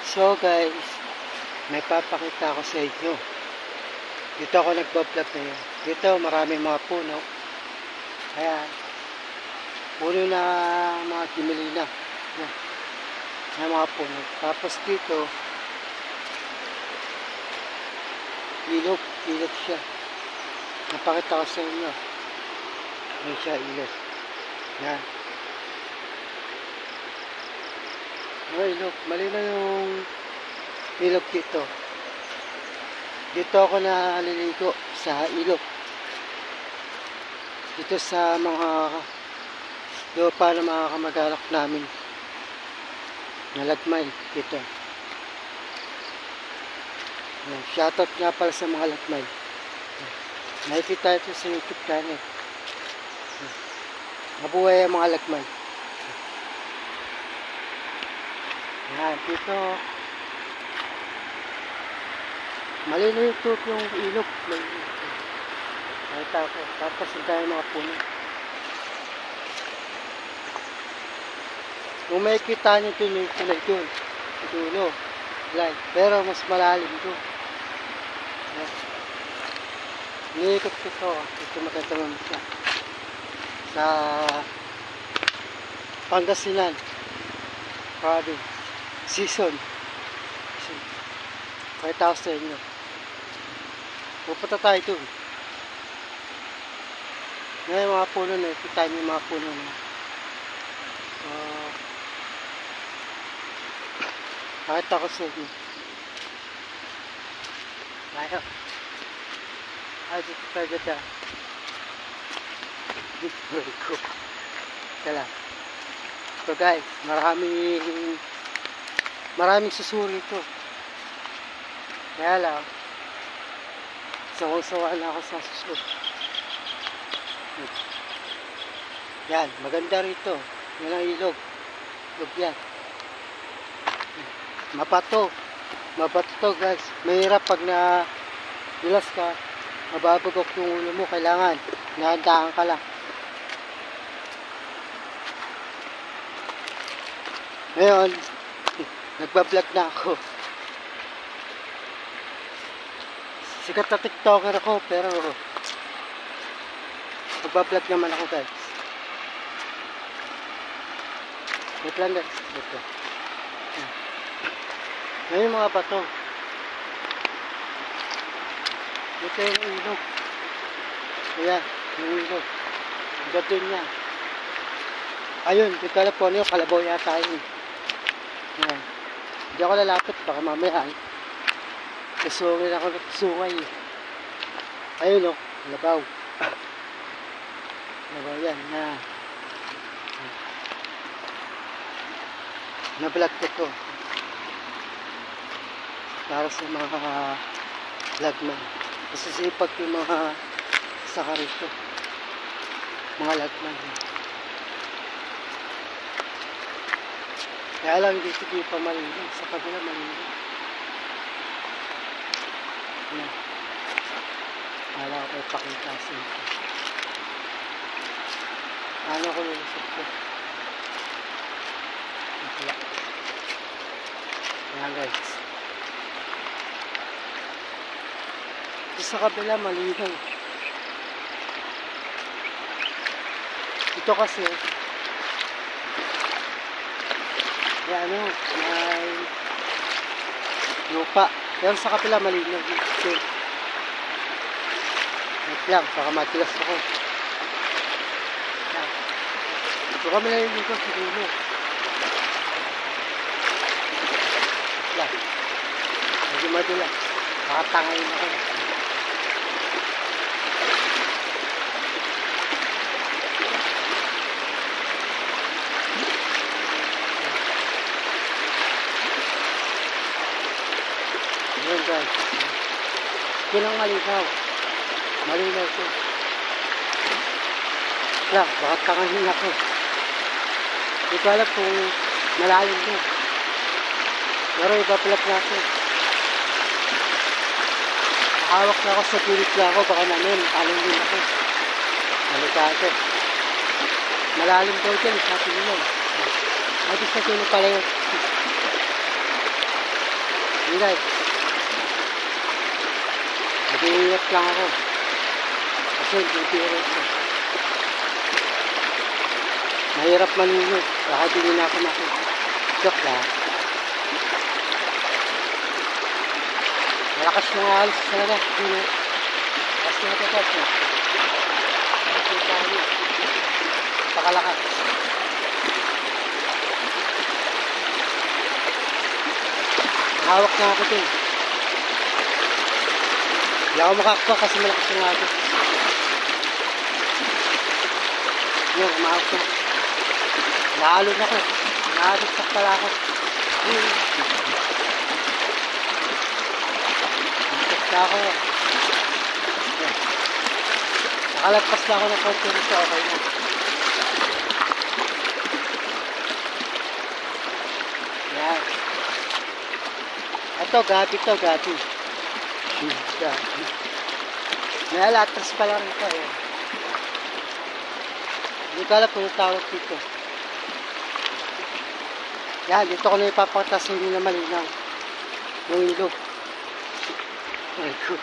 So guys, may papakita ako sa inyo. Dito ako nagbablog ngayon. Dito maraming mga puno. Ayan. Puno na mga kimilina. Ayan. Ayan mga puno. Tapos dito, ilog. Ilog siya. Napakita ko sa inyo. Ayan siya, ilog. Ayan. Ilog. Mali na yung ilog dito. Dito ako naliligo sa ilog. Dito sa mga lupa na mga kamag-anak namin. Nalagmay dito. Shoutout nga pala sa mga lagmay. Nakikita ito sa YouTube channel. Mabuhay ang mga lagmay. Yan, dito maliliit yung ilog. Nakita ko. Tapos ang dami mga puno. Kung makikita nyo ito yung tulay doon. Sa dulo. Pero mas malalim doon. Niikot ko ito. Ito maganda naman siya. Sa Pangasinan. Province. Season. Pakita ko sa inyo. Pupunta tayo doon. Ngayon mga puno na. Kita niyo yung mga puno na. Pakita ko sa inyo. Ayaw. Ay, dito tayo dito. Very cool. Kala. So guys, maraming susuri ito. Kaya lang, sawa-sawa na ako sa susunod. Yan, maganda rito. Yan ang ilog. Ilog yan. Mapato. Mapato to guys. Mahirap pag nilas ka, mababagok yung ulo mo. Kailangan, nahandaan ka lang. Ngayon, nagbablog na ako. Sikat na TikToker ako, pero magbablog naman ako guys. Wait lang guys. Ito. Ngayon mga bato. Ito yung ilog. Ayan, yung ilog. Ang ganda niya. Ayun, di ko alam po ano yung kalabaw yata yun. Ayan. Hindi ako lalapit, baka mamaya kasungay ako ng sungay. Ayun o, labaw. Labaw yan na. Na-vlog ko to. Para sa mga lagman. Masasipag yung mga saka rito. Mga lagman. Kaya lang dito di pa malinis. Sa kabila malinis. Ayan. Kala ko kayo pakita sa ito. Ano ko lulusot ko? Ayan guys. Ito sa kabila malinaw. Ito kasi may lupa. Pero sa kapila malinaw dito. Wait lang, baka matilas ako. Ito kami na yung sa dulo. Wala. Medyo madilas. Baka tangayin ako. Ayan guys. Ito lang malinaw. Malinaw ito. Wala, baka tangahin ako. Hindi ko alam kung malalim din. Pero iba pala natin. Hawak na ako sa pilit na ako. Baka namin, alam din ako. Malikado. Malalim daw dyan, sabi nila. Mabis na sino pala yun. Yun guys. Nag-iingat lang ako. Kasi bibiro ito. Mahirap malunod. Baka di na ako makita. Joke lang. Malakas mga alis talaga. Malakas na natatap na. Nakikita niya. Pakalakas. Hawak na ako din. Hindi ako makakpa kasi malakas yung agos. Yun, umahawak na. Nahalo na ko. Nahabisak pala ako. Nahabisak na ako. Nakalagpas na ako ng konti nito. Okay na. Yan. Ito, gabi to, gabi. Gabi. May alatras pa lang ito. Eh. Hindi ko alam kung tawag dito. Yan, dito ko na ipapatas, hindi na malinaw. Yung ilog. Ay, ko.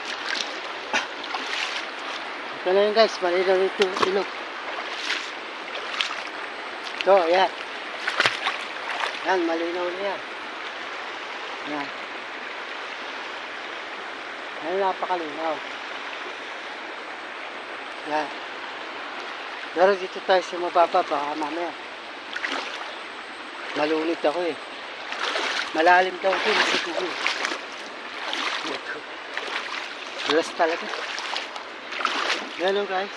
Ito na yun guys, malinaw ito yung ilog. Ito, yan. Yan, malinaw na yan. Yan. Yan, napakalinaw. Yan. Pero dito tayo sa mababa, baka mamaya. Malunod ako eh. Malalim daw ito, nasa dugo. Dulas talaga. Yan o guys.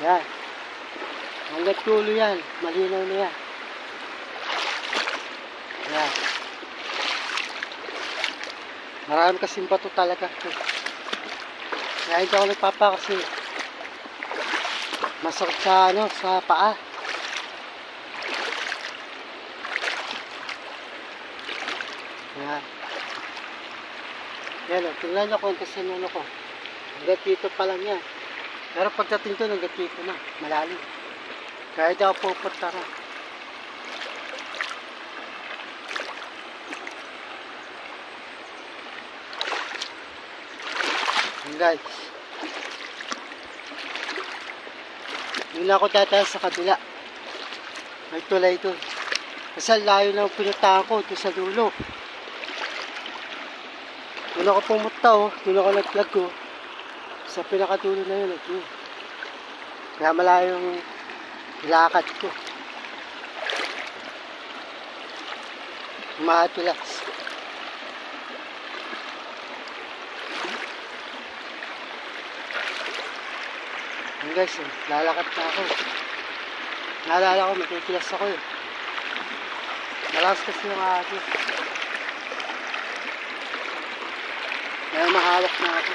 Yan. Hanggat tulo yan, malinaw na yan. Yan. Marami kasing bato talaga. Kaya hindi ako nagpapa kasi masakit sa ano, sa paa. Yan. Yan o, tingnan nyo kung kasi ano ko. Hanggang dito pa lang yan. Pero pagdating doon, hanggang dito na. Malalim. Kaya hindi ako pupunta na. Yan guys. Yun ako dadaan sa kabila. May tulay doon. Kasi layo na pinuntahan ko doon sa dulo. Doon ako pumunta oh. Doon ako nag-vlog oh. Sa pinakadulo na yun. Okay. Kaya malayo yung lakad ko. Mahatulas. Yan guys, oh, lalakad na ako. Naalala ko, magkikilas ako eh. Malakas kasi yung agos. Kaya mahawak na ako.